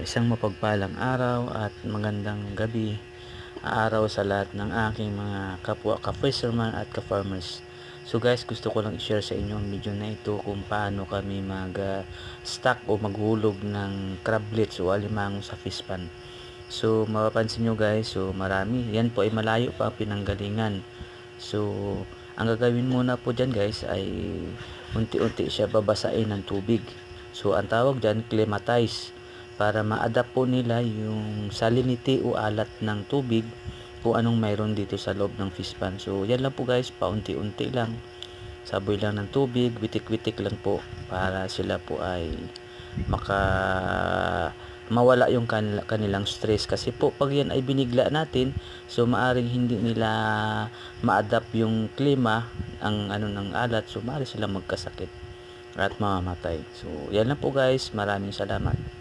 Isang mapagpalang araw at magandang gabi, araw sa lahat ng aking mga kapwa ka-fisherman at ka-farmers. So guys, gusto ko lang i-share sa inyo ang video na ito kung paano kami mag-stock o maghulog ng crablets o alimango sa fish pan. So mapapansin nyo guys, so marami. Yan po ay malayo pa ang pinanggalingan. So ang gagawin muna po dyan guys ay unti-unti siya babasain ng tubig. So ang tawag dyan, climatize, para ma-adapt po nila yung salinity o alat ng tubig kung anong mayroon dito sa loob ng fish pan. So yan lang po guys, paunti-unti lang, saboy lang ng tubig, witik-witik lang po para sila po ay mawala yung kanilang stress. Kasi po pag yan ay binigla natin, so maaring hindi nila ma-adapt yung klima, ang ng alat, so maaari silang magkasakit at mamamatay. So yan lang po guys, maraming salamat.